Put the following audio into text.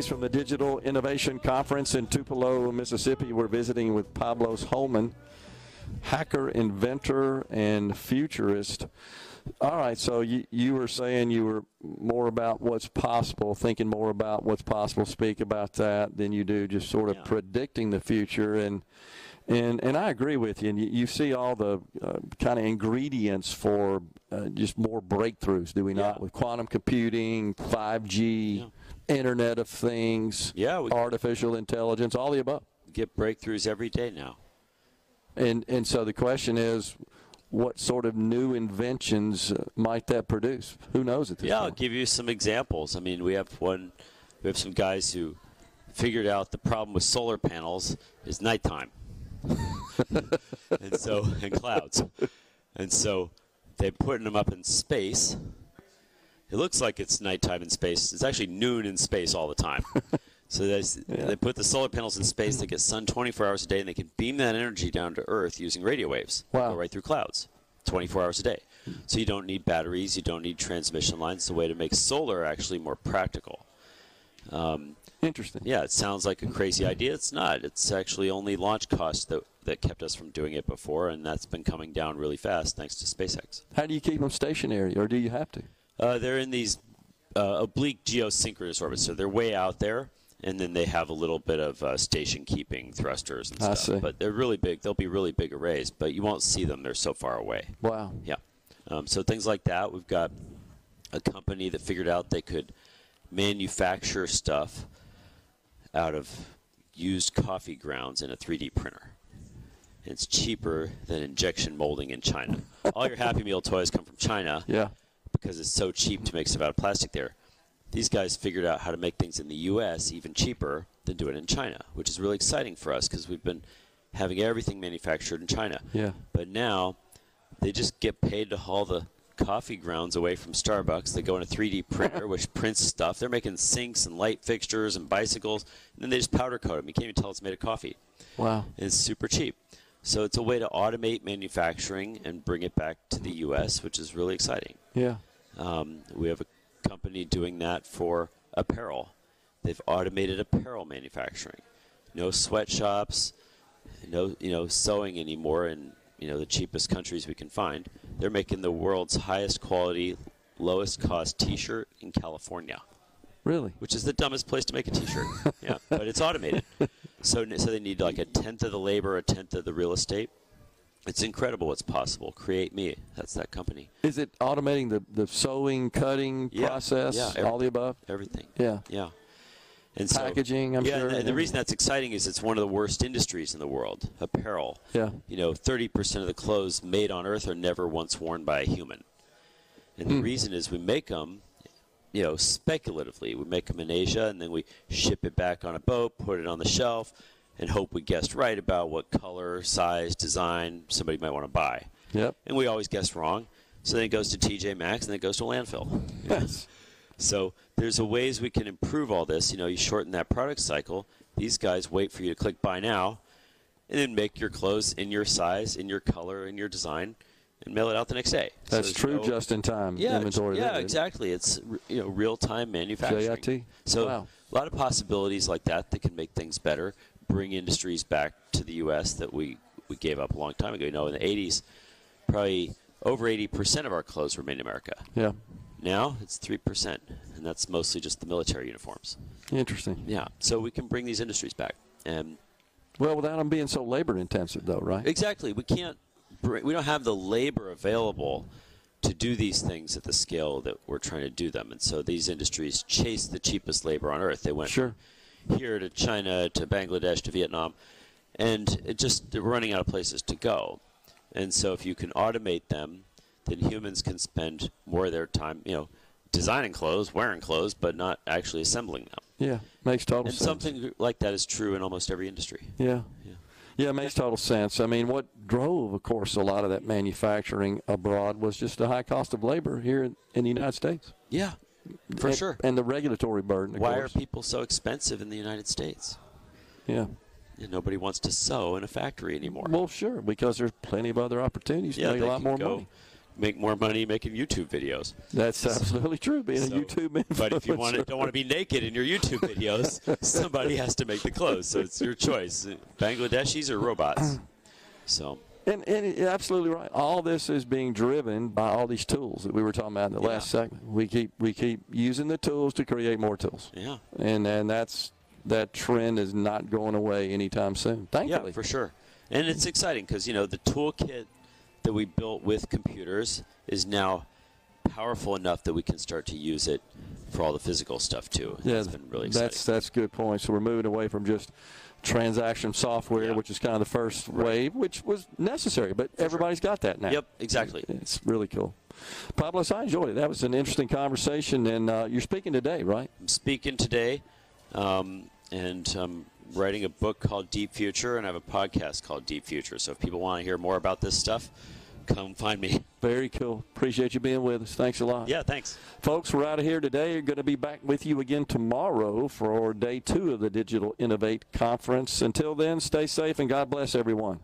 From the Digital Innovation Conference in Tupelo, Mississippi. We're visiting with Pablos Holman, hacker, inventor, and futurist. All right, so you were saying you were more about what's possible, thinking more about what's possible, speak about that, than you do just sort of predicting the future. And I agree with you. And you see all the kind of ingredients for just more breakthroughs, do we not? With quantum computing, 5G, Internet of Things, artificial intelligence, all the above. Get breakthroughs every day now. And so the question is, what sort of new inventions might that produce? Who knows at this point? I'll give you some examples. I mean, we have some guys who figured out the problem with solar panels is nighttime. and clouds. And so they're putting them up in space. It looks like it's nighttime in space. It's actually noon in space all the time. So they put the solar panels in space. They get sun 24 hours a day, and they can beam that energy down to Earth using radio waves. Wow. Go right through clouds, 24 hours a day. So you don't need batteries. You don't need transmission lines. It's a way to make solar actually more practical. Interesting. Yeah, it sounds like a crazy idea. It's not. It's actually only launch costs that kept us from doing it before, and that's been coming down really fast thanks to SpaceX. How do you keep them stationary, or do you have to? They're in these oblique geosynchronous orbits, so they're way out there, and then they have a little bit of station-keeping thrusters and stuff. I see. But they're really big. They'll be really big arrays, but you won't see them. They're so far away. Wow. Yeah. So things like that. We've got a company that figured out they could manufacture stuff out of used coffee grounds in a 3D printer. It's cheaper than injection molding in China. All your Happy Meal toys come from China. Yeah. Because it's so cheap to make stuff out of plastic there. These guys figured out how to make things in the U.S. even cheaper than do it in China, which is really exciting for us because we've been having everything manufactured in China. Yeah. But now they just get paid to haul the coffee grounds away from Starbucks. They go in a 3D printer, which prints stuff. They're making sinks and light fixtures and bicycles, and then they just powder coat them. You can't even tell it's made of coffee. Wow. And it's super cheap. So it's a way to automate manufacturing and bring it back to the U.S., which is really exciting. Yeah. We have a company doing that for apparel. They've automated apparel manufacturing. No sweatshops, no sewing anymore in the cheapest countries we can find. They're making the world's highest quality, lowest cost T-shirt in California. Really? Which is the dumbest place to make a T-shirt. Yeah, but it's automated. So they need like a tenth of the labor, a tenth of the real estate. It's incredible what's possible. Create Me. That's that company. Is it automating the sewing, cutting process, all the above? Everything. Yeah. Yeah. And packaging, I'm sure. And the reason that's exciting is it's one of the worst industries in the world, apparel. Yeah. 30% of the clothes made on Earth are never once worn by a human. And the reason is we make them, speculatively. We make them in Asia, and then we ship it back on a boat, put it on the shelf, and hope we guessed right about what color, size, design somebody might want to buy. Yep. And we always guess wrong. So then it goes to TJ Maxx, and then it goes to landfill. Yes. So there's ways we can improve all this. You shorten that product cycle. These guys wait for you to click buy now, and then make your clothes in your size, in your color, in your design, and mail it out the next day. That's true just-in-time inventory. Yeah, exactly. It's real-time manufacturing. JIT. So wow. A lot of possibilities like that can make things better, bring industries back to the U.S. that we gave up a long time ago. In the 80s, probably over 80% of our clothes were made in America. Yeah. Now it's 3%, and that's mostly just the military uniforms. Interesting. Yeah. So we can bring these industries back. And well, without them being so labor-intensive, though, right? Exactly. We don't have the labor available to do these things at the scale that we're trying to do them. And so these industries chase the cheapest labor on Earth. They went from here to China to Bangladesh to Vietnam, and they're running out of places to go. And so if you can automate them, then humans can spend more of their time, designing clothes, wearing clothes, but not actually assembling them. Yeah, makes total sense. And something like that is true in almost every industry. Yeah. Yeah, it makes total sense. I mean, what drove, of course, a lot of that manufacturing abroad was just the high cost of labor here in the United States. Yeah, for sure. And the regulatory burden, of Why course. are people so expensive in the United States? Yeah. And nobody wants to sew in a factory anymore. Well, sure, because there's plenty of other opportunities to make a lot more money. make more money making YouTube videos. That's absolutely true, being a YouTube influencer. But if you don't want to be naked in your YouTube videos, somebody has to make the clothes. So it's your choice, Bangladeshis or robots. So. And you're absolutely right. All this is being driven by all these tools that we were talking about in the last segment. We keep using the tools to create more tools. Yeah. And that trend is not going away anytime soon, thankfully. Yeah, for sure. And it's exciting because, the toolkit that we built with computers is now powerful enough that we can start to use it for all the physical stuff too. Yeah, it's been really exciting. That's a good point. So we're moving away from just transaction software, which is kind of the first wave, which was necessary, but everybody's got that now. Yep, exactly. It's really cool. Pablos, I enjoyed it. That was an interesting conversation, and you're speaking today, right? I'm speaking today, and I'm writing a book called Deep Future, and I have a podcast called Deep Future. So if people want to hear more about this stuff, come find me. Very cool. Appreciate you being with us. Thanks a lot. Yeah, thanks. Folks, we're out of here today. We're going to be back with you again tomorrow for day 2 of the Digital Innovate Conference. Until then, stay safe and God bless everyone.